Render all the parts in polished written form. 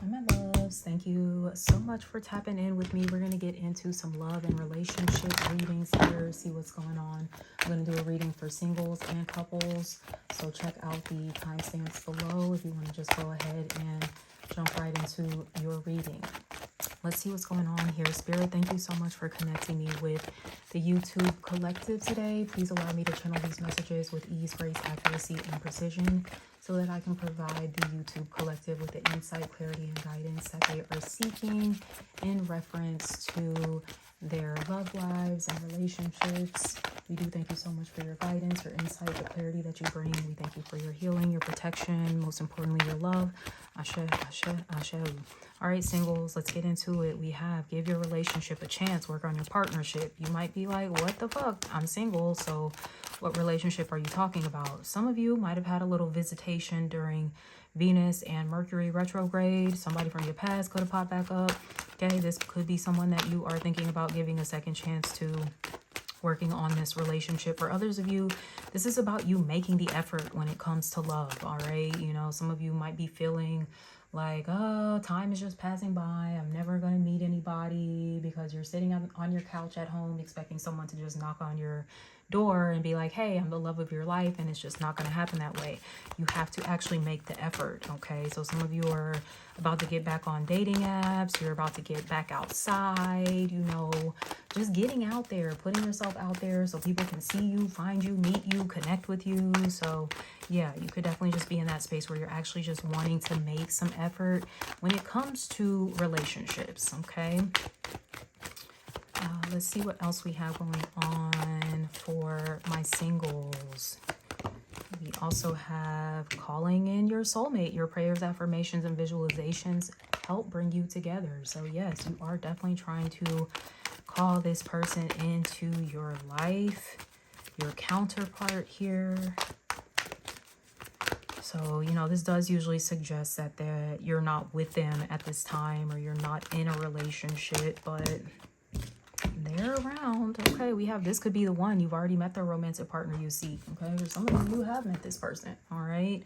my loves, thank you so much for tapping in with me. We're going to get into some love and relationship readings here, see what's going on. I'm going to do a reading for singles and couples, so check out the timestamps below if you want to just go ahead and jump right into your reading. Let's see what's going on here. Spirit, thank you so much for connecting me with the YouTube collective today. Please allow me to channel these messages with ease, grace, accuracy, and precision so that I can provide the YouTube collective with the insight, clarity, and guidance that they are seeking in reference to their love lives and relationships. We do thank you so much for your guidance, your insight, the clarity that you bring. We thank you for your healing, your protection, most importantly, your love. Ashe, ashe, ashe. All right, singles, let's get into it. We have give your relationship a chance, work on your partnership. You might be like, what the fuck? I'm single, so what relationship are you talking about? Some of you might have had a little visitation during Venus and Mercury retrograde. Somebody from your past could have popped back up. Okay, this could be someone that you are thinking about giving a second chance to, working on this relationship. For others of you, this is about you making the effort when it comes to love. All right, you know, some of you might be feeling like, oh, time is just passing by, I'm never going to meet anybody, because you're sitting on your couch at home expecting someone to just knock on your door and be like, hey, I'm the love of your life, and it's just not going to happen that way. You have to actually make the effort. Okay, so some of you are about to get back on dating apps, you're about to get back outside, you know, just getting out there, putting yourself out there so people can see you, find you, meet you, connect with you. So yeah, you could definitely just be in that space where you're actually just wanting to make some effort when it comes to relationships. Okay, let's see what else we have going on for my singles. We also have calling in your soulmate. Your prayers, affirmations, and visualizations help bring you together. So yes, you are definitely trying to call this person into your life, your counterpart here. So, you know, this does usually suggest that you're not with them at this time, or you're not in a relationship, but they're around. Okay, we have, this could be the one. You've already met the romantic partner you seek. Okay, or some of you have met this person. All right,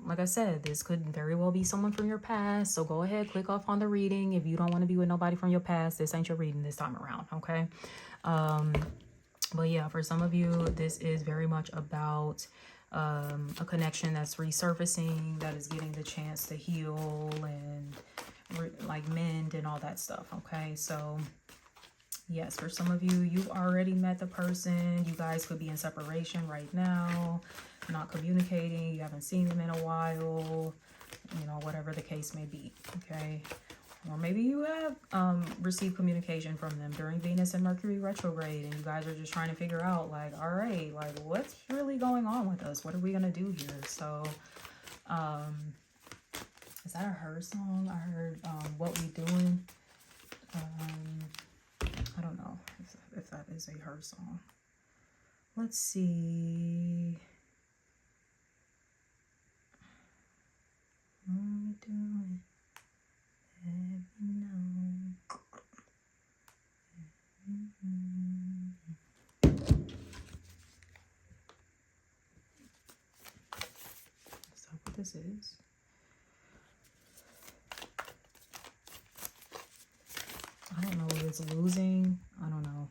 like I said, this could very well be someone from your past, so go ahead, click off on the reading. If you don't want to be with nobody from your past, this ain't your reading this time around. Okay, but yeah, for some of you, this is very much about a connection that's resurfacing, that is getting the chance to heal and like mend and all that stuff. Okay, so yes, for some of you, you've already met the person. You guys could be in separation right now, not communicating. You haven't seen them in a while, you know, whatever the case may be. Okay, or maybe you have received communication from them during Venus and Mercury retrograde, and you guys are just trying to figure out, like, all right, like, what's really going on with us? What are we gonna do here? So is that a her song? I heard What We Doing. I don't know if that is a her song. Let's see. What we doing? Let me know. Is that what this is? I don't know if it's losing. I don't know.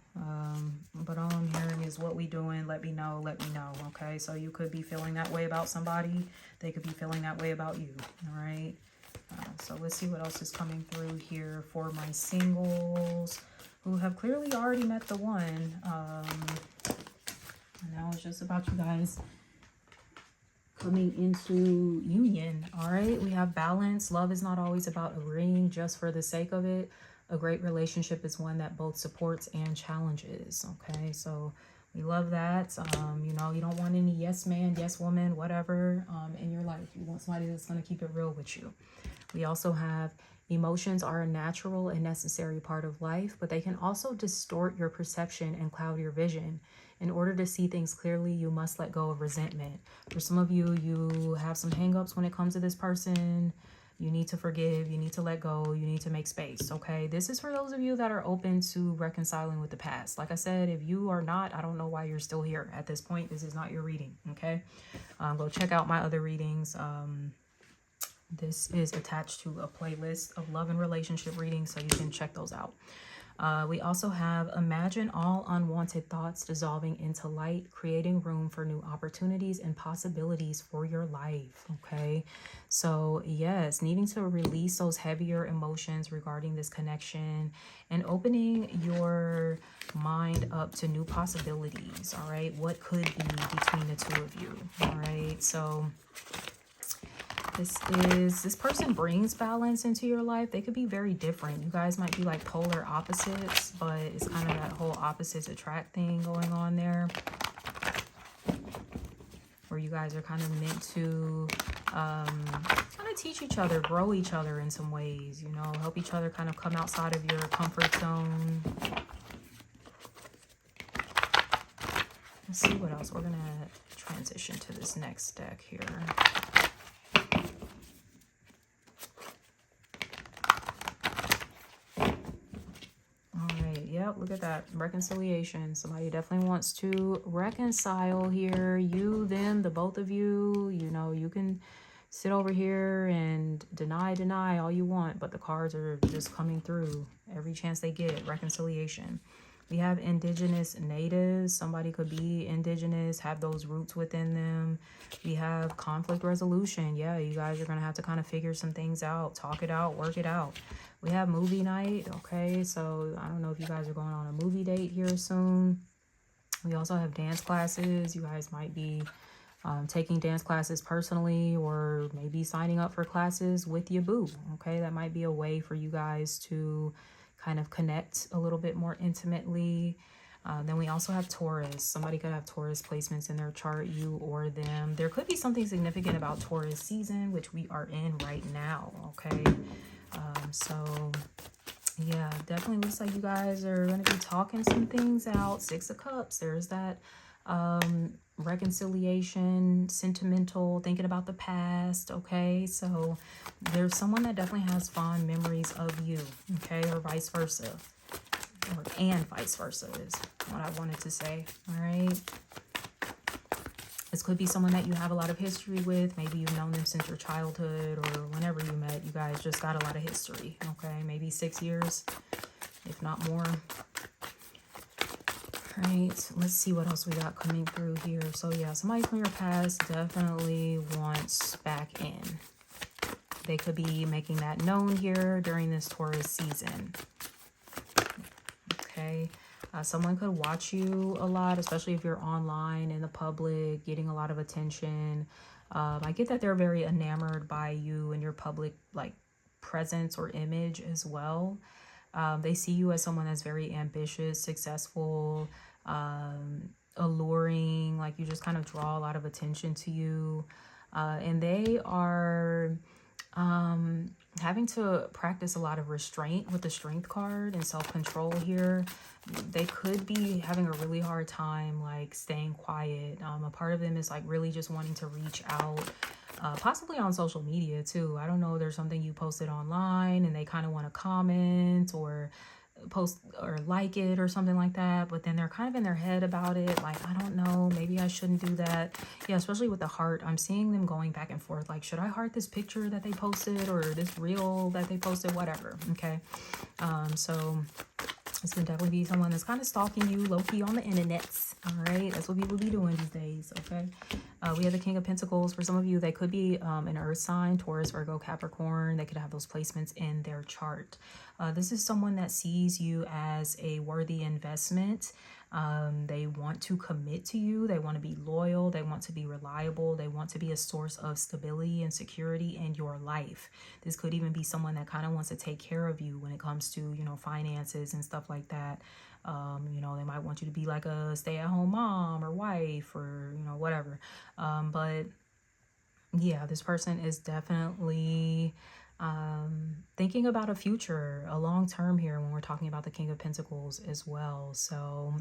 But all I'm hearing is what we doing. Let me know. Let me know. Okay. So you could be feeling that way about somebody. They could be feeling that way about you. All right. So let's see what else is coming through here for my singles who have clearly already met the one. And now it's just about you guys coming into union. All right. We have balance. Love is not always about agreeing just for the sake of it. A great relationship is one that both supports and challenges. Okay, so we love that. You know, you don't want any yes man, yes woman, whatever in your life. You want somebody that's going to keep it real with you. We also have emotions are a natural and necessary part of life, but they can also distort your perception and cloud your vision. In order to see things clearly, you must let go of resentment. For some of you, you have some hangups when it comes to this person. You need to forgive, you need to let go, you need to make space, okay? This is for those of you that are open to reconciling with the past. Like I said, if you are not, I don't know why you're still here at this point. This is not your reading, okay? Go check out my other readings. This is attached to a playlist of love and relationship readings, so you can check those out. We also have imagine all unwanted thoughts dissolving into light, creating room for new opportunities and possibilities for your life. Okay. So yes, needing to release those heavier emotions regarding this connection and opening your mind up to new possibilities. All right. What could be between the two of you. All right. So this person brings balance into your life. They could be very different. You guys might be like polar opposites, but it's kind of that whole opposites attract thing going on there, where you guys are kind of meant to kind of teach each other, grow each other in some ways, you know, help each other kind of come outside of your comfort zone. Let's see what else. We're gonna transition to this next deck here. Yep, look at that. Reconciliation. Somebody definitely wants to reconcile here. You, them, the both of you. You know, you can sit over here and deny all you want, but the cards are just coming through every chance they get. Reconciliation. We have indigenous natives. Somebody could be indigenous, have those roots within them. We have conflict resolution. Yeah, you guys are going to have to kind of figure some things out, talk it out, work it out. We have movie night. Okay, so I don't know if you guys are going on a movie date here soon. We also have dance classes. You guys might be taking dance classes personally, or maybe signing up for classes with your boo. Okay, that might be a way for you guys to kind of connect a little bit more intimately. Then we also have Taurus. Somebody could have Taurus placements in their chart, you or them. There could be something significant about Taurus season, which we are in right now. Okay. So yeah, definitely looks like you guys are going to be talking some things out. 6 of Cups. There's that reconciliation, sentimental, thinking about the past. Okay, so there's someone that definitely has fond memories of you. Okay, or vice versa, and vice versa is what I wanted to say. All right. This could be someone that you have a lot of history with. Maybe you've known them since your childhood or whenever you met. You guys just got a lot of history. Okay, maybe 6 years, if not more. All right, let's see what else we got coming through here. So yeah, somebody from your past definitely wants back in. They could be making that known here during this Taurus season. Okay. Someone could watch you a lot, especially if you're online in the public, getting a lot of attention. I get that they're very enamored by you and your public like presence or image as well. They see you as someone that's very ambitious, successful, alluring, like you just kind of draw a lot of attention to you. And they are having to practice a lot of restraint with the Strength card and self-control here. They could be having a really hard time like staying quiet. A part of them is like really just wanting to reach out, possibly on social media too. I don't know, there's something you posted online and they kind of want to comment or post or like it or something like that, but then they're kind of in their head about it, like I don't know, maybe I shouldn't do that. Yeah, especially with the heart, I'm seeing them going back and forth, like should I heart this picture that they posted or this reel that they posted, whatever. Okay, so this can definitely be someone that's kind of stalking you low-key on the internets. All right, that's what people be doing these days. Okay, we have the King of Pentacles. For some of you, they could be an earth sign, Taurus, Virgo, Capricorn. They could have those placements in their chart. This is someone that sees you as a worthy investment. They want to commit to you. They want to be loyal. They want to be reliable. They want to be a source of stability and security in your life. This could even be someone that kind of wants to take care of you when it comes to, you know, finances and stuff like that. You know, they might want you to be like a stay-at-home mom or wife or, you know, whatever. But yeah, this person is definitely thinking about a future, a long term here when we're talking about the King of Pentacles as well. So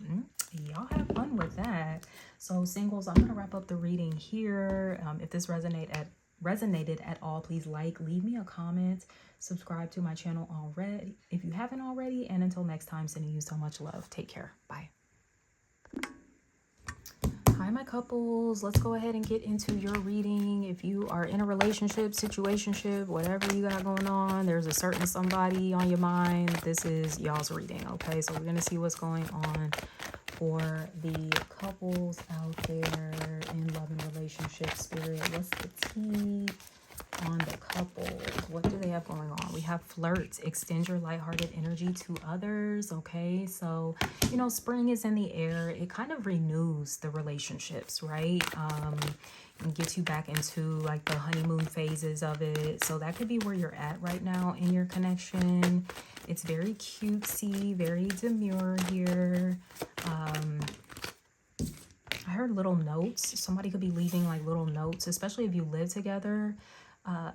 y'all have fun with that. So singles, I'm going to wrap up the reading here. If this resonated at all, please leave me a comment, subscribe to my channel already if you haven't already, and until next time, sending you so much love. Take care. Bye. Hi Hi, my couples. Let's go ahead and get into your reading. If you are in a relationship, situationship, whatever you got going on, there's a certain somebody on your mind. This is y'all's reading, okay? So we're going to see what's going on for the couples out there in love and relationship spirit. What's the tea on the couples? What do they have going on? We have flirts. Extend your lighthearted energy to others. Okay, so you know, spring is in the air. It kind of renews the relationships, right? And gets you back into like the honeymoon phases of it. So that could be where you're at right now in your connection. It's very cutesy, very demure here. I heard little notes. Somebody could be leaving like little notes, especially if you live together.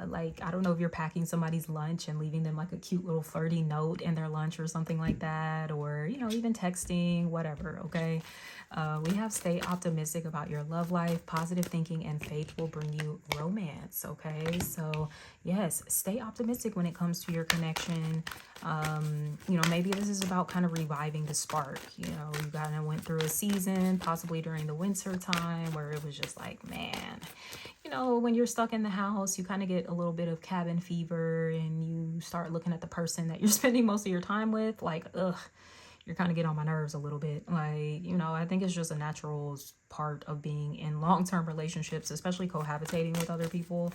Like, I don't know if you're packing somebody's lunch and leaving them like a cute little flirty note in their lunch or something like that, or, you know, even texting, whatever, okay? We have stay optimistic about your love life. Positive thinking and faith will bring you romance, okay? So, yes, stay optimistic when it comes to your connection. You know, maybe this is about kind of reviving the spark. You know, you kind of went through a season, possibly during the winter time, where it was just like, man, you know, when you're stuck in the house, you kind of get a little bit of cabin fever and you start looking at the person that you're spending most of your time with like, ugh, you're kind of getting on my nerves a little bit. Like, you know, I think it's just a natural part of being in long-term relationships, especially cohabitating with other people.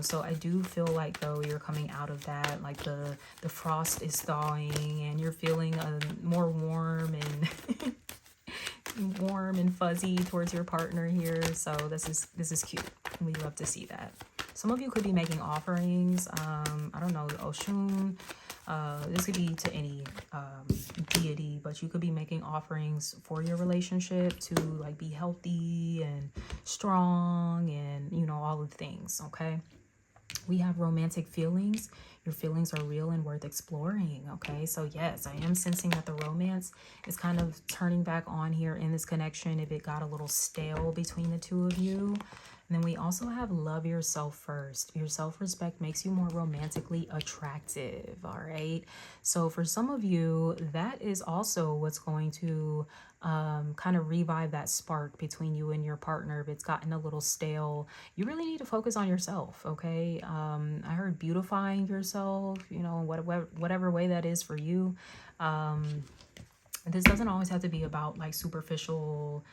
So I do feel like, though, you're coming out of that, like the frost is thawing and you're feeling more warm and warm and fuzzy towards your partner here. So this is cute. We love to see that. Some of you could be making offerings. I don't know, Oshun. This could be to any deity, but you could be making offerings for your relationship to like be healthy and strong and, you know, all of the things, okay? We have romantic feelings. Your feelings are real and worth exploring, okay? So yes, I am sensing that the romance is kind of turning back on here in this connection if it got a little stale between the two of you. And then we also have love yourself first. Your self-respect makes you more romantically attractive, all right? So for some of you, that is also what's going to kind of revive that spark between you and your partner. If it's gotten a little stale, you really need to focus on yourself, okay? I heard beautifying yourself, you know, whatever way that is for you. This doesn't always have to be about like superficial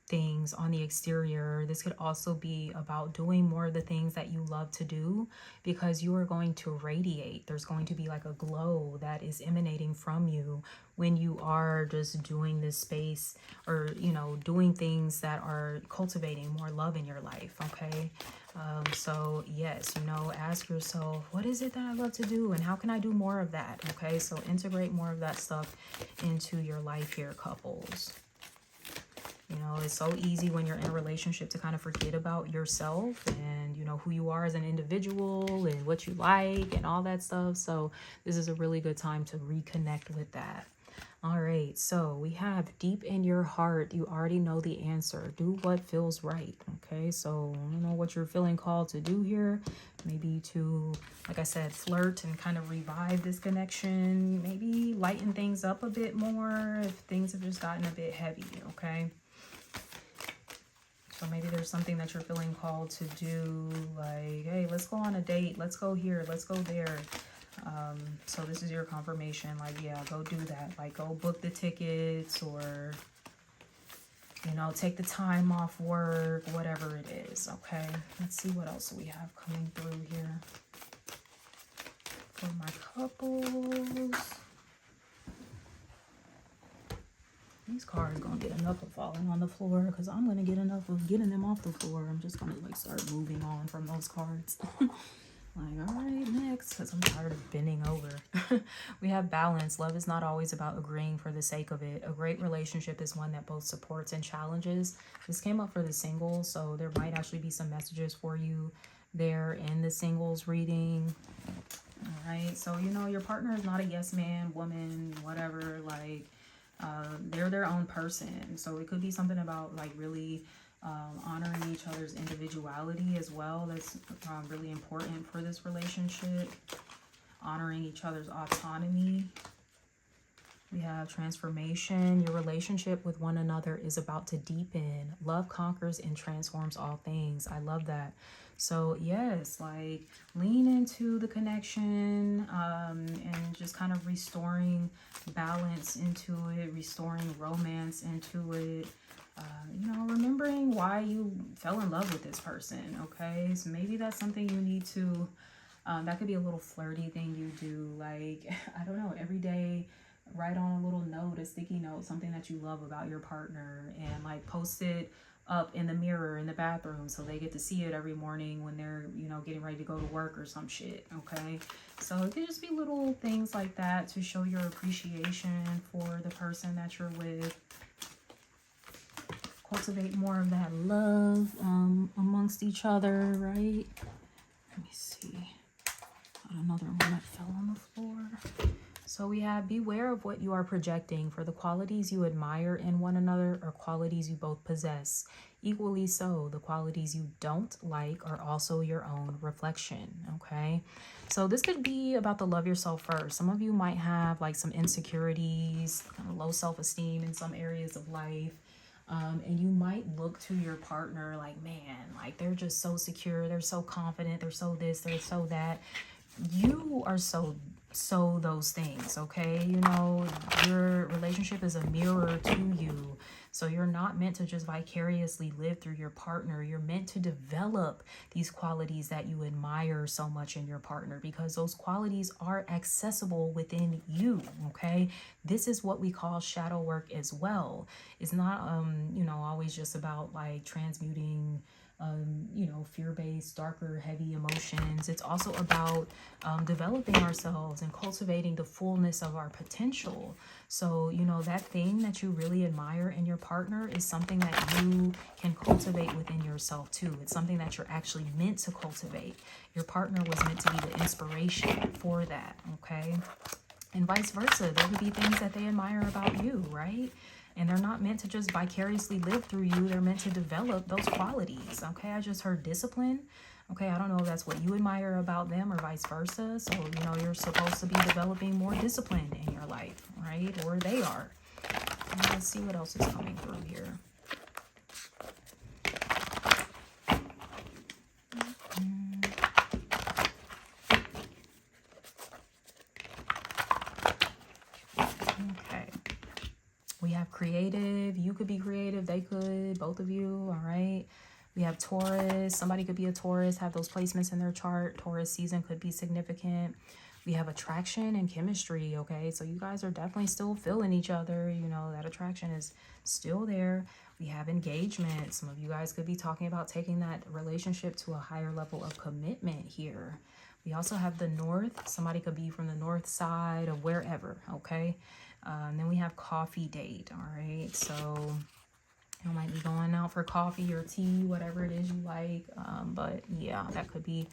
things on the exterior. This could also be about doing more of the things that you love to do, because you are going to radiate. There's going to be like a glow that is emanating from you when you are just doing this space, or, you know, doing things that are cultivating more love in your life, okay? So yes, you know, ask yourself, what is it that I love to do and how can I do more of that? Okay, so integrate more of that stuff into your life here, couples. You know, it's so easy when you're in a relationship to kind of forget about yourself and, you know, who you are as an individual and what you like and all that stuff. So this is a really good time to reconnect with that. All right, so we have deep in your heart, you already know the answer. Do what feels right, okay? So I don't know what you're feeling called to do here. Maybe to, like I said, flirt and kind of revive this connection. Maybe lighten things up a bit more if things have just gotten a bit heavy, okay? So maybe there's something that you're feeling called to do, like, hey, let's go on a date. Let's go here. Let's go there. So this is your confirmation. Like, yeah, go do that. Like, go book the tickets, or, you know, take the time off work, whatever it is. Okay. Let's see what else we have coming through here for my couples. These cards gonna get enough of falling on the floor, because I'm gonna get enough of getting them off the floor. I'm just gonna like start moving on from those cards. Like, all right, next, because I'm tired of bending over. We have balance. Love is not always about agreeing for the sake of it. A great relationship is one that both supports and challenges. This came up for the singles, so there might actually be some messages for you there in the singles reading. All right, so, you know, your partner is not a yes man, woman, whatever. Like, they're their own person. So it could be something about like really honoring each other's individuality as well. That's really important for this relationship. Honoring each other's autonomy. We have transformation. Your relationship with one another is about to deepen. Love conquers and transforms all things. I love that. So yes, like lean into the connection, and just kind of restoring balance into it, restoring romance into it. You know, remembering why you fell in love with this person. Okay, so maybe that's something you need to, that could be a little flirty thing you do. Like, I don't know, every day write on a little note, a sticky note, something that you love about your partner, and like post it up in the mirror in the bathroom so they get to see it every morning when they're, you know, getting ready to go to work or some shit. Okay, so it could just be little things like that to show your appreciation for the person that you're with. Cultivate more of that love amongst each other, right? Let me see. Another one that fell on the floor. So we have, beware of what you are projecting, for the qualities you admire in one another are qualities you both possess. Equally so, the qualities you don't like are also your own reflection, okay? So this could be about the love yourself first. Some of you might have like some insecurities, kind of low self-esteem in some areas of life. And you might look to your partner like, man, like they're just so secure, they're so confident, they're so this, they're so that. You are so those things, okay? You know, your relationship is a mirror to you. So you're not meant to just vicariously live through your partner. You're meant to develop these qualities that you admire so much in your partner, because those qualities are accessible within you, okay? This is what we call shadow work as well. It's not, you know, always just about like transmuting you know, fear-based, darker, heavy emotions. It's also about developing ourselves and cultivating the fullness of our potential. So, you know, that thing that you really admire in your partner is something that you can cultivate within yourself too. It's something that you're actually meant to cultivate. Your partner was meant to be the inspiration for that, okay? And vice versa. There could be things that they admire about you, right? And they're not meant to just vicariously live through you. They're meant to develop those qualities. Okay, I just heard discipline. Okay, I don't know if that's what you admire about them or vice versa. So, you know, you're supposed to be developing more discipline in your life, right? Or they are. And let's see what else is coming through here. Okay. We have creative. You could be creative. They could. Both of you. All right. We have Taurus. Somebody could be a Taurus, have those placements in their chart. Taurus season could be significant. We have attraction and chemistry. Okay. So you guys are definitely still feeling each other. You know, that attraction is still there. We have engagement. Some of you guys could be talking about taking that relationship to a higher level of commitment here. We also have the north. Somebody could be from the north side of wherever. Okay. And then we have coffee date. All right, so you might be going out for coffee or tea, whatever it is you like. But yeah, that could be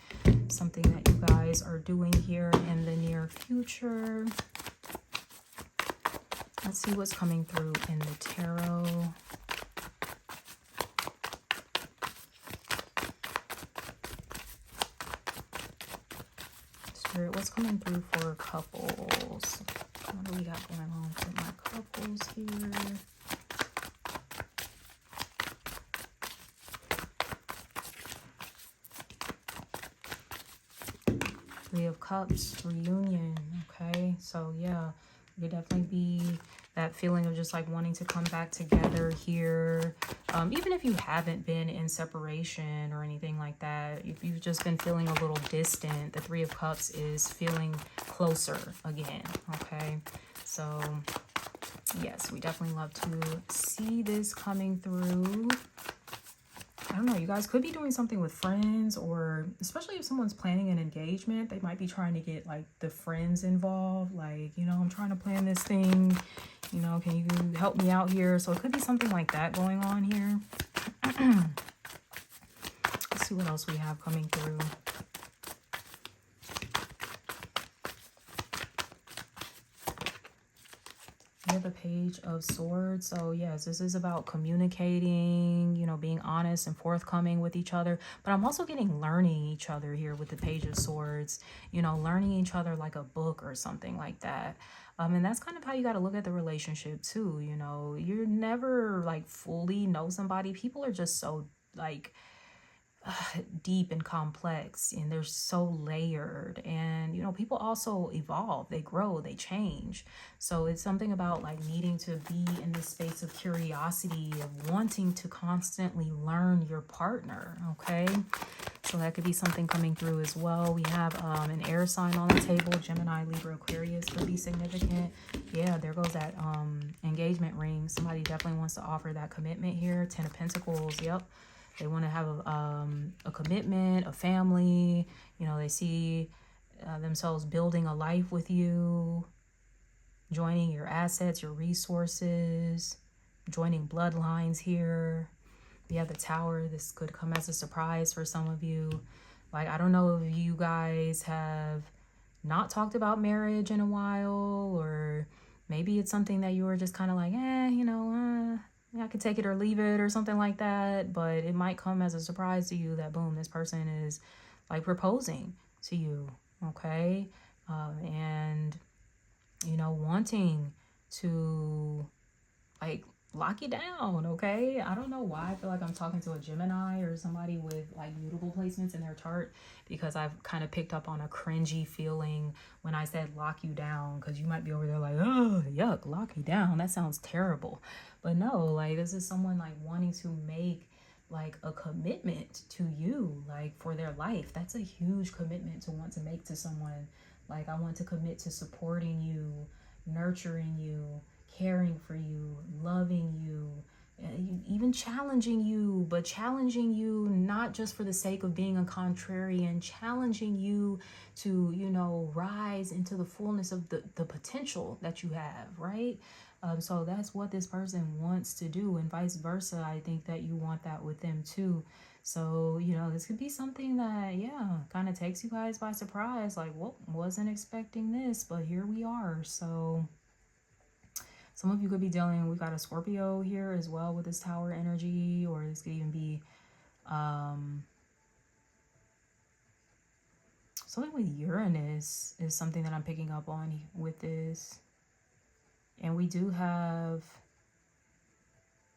something that you guys are doing here in the near future. Let's see what's coming through in the tarot. Spirit, what's coming through for couples? What do we got going on for my couples here? Three of Cups, reunion. Okay, so yeah, it could definitely be that feeling of just like wanting to come back together here. Even if you haven't been in separation or anything like that, if you've just been feeling a little distant, the Three of Cups is feeling closer again. Okay, so yes, we definitely love to see this coming through. I don't know, you guys could be doing something with friends, or especially if someone's planning an engagement, they might be trying to get like the friends involved. Like, you know, I'm trying to plan this thing, you know, can you help me out here? So it could be something like that going on here. Let's see what else we have coming through. We have the Page of Swords. So yes, this is about communicating, you know, being honest and forthcoming with each other. But I'm also getting learning each other here with the Page of Swords, you know, learning each other like a book or something like that. And that's kind of how you got to look at the relationship too. You know, you're never like fully know somebody. People are just so like deep and complex, and they're so layered, and you know, people also evolve, they grow, they change. So it's something about like needing to be in this space of curiosity, of wanting to constantly learn your partner. Okay, so that could be something coming through as well. We have an air sign on the table. Gemini, Libra, Aquarius could be significant. Yeah, there goes that engagement ring. Somebody definitely wants to offer that commitment here. 10 of Pentacles. Yep, they want to have a commitment, a family. You know, they see themselves building a life with you, joining your assets, your resources, joining bloodlines here. We have the Tower. This could come as a surprise for some of you. Like, I don't know if you guys have not talked about marriage in a while, or maybe it's something that you were just kind of like, you know, I could take it or leave it or something like that. But it might come as a surprise to you that, boom, this person is like proposing to you. Okay. And, you know, wanting to like lock you down. Okay, I don't know why I feel like I'm talking to a Gemini or somebody with like mutable placements in their chart, because I've kind of picked up on a cringy feeling when I said lock you down, because you might be over there like, oh yuck, lock me down, that sounds terrible. But no, like this is someone like wanting to make like a commitment to you, like for their life. That's a huge commitment to want to make to someone. Like, I want to commit to supporting you, nurturing you, caring for you, loving you, even challenging you, but challenging you not just for the sake of being a contrarian, challenging you to, you know, rise into the fullness of the potential that you have, right? So that's what this person wants to do, and vice versa. I think that you want that with them too. So, you know, this could be something that, yeah, kind of takes you guys by surprise. Like, well, wasn't expecting this, but here we are. So some of you could be dealing, we got a Scorpio here as well with this Tower energy, or this could even be something with Uranus is something that I'm picking up on with this. And we do have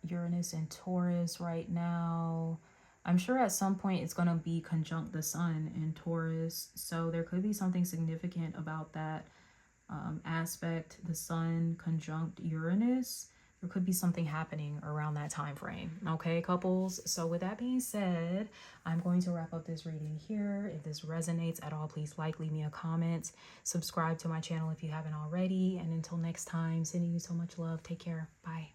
Uranus and Taurus right now. I'm sure at some point it's going to be conjunct the sun in Taurus. So there could be something significant about that aspect, the sun conjunct Uranus. There could be something happening around that time frame. Okay, couples. So with that being said, I'm going to wrap up this reading here. If this resonates at all, please leave me a comment. Subscribe to my channel if you haven't already. And until next time, sending you so much love. Take care. Bye.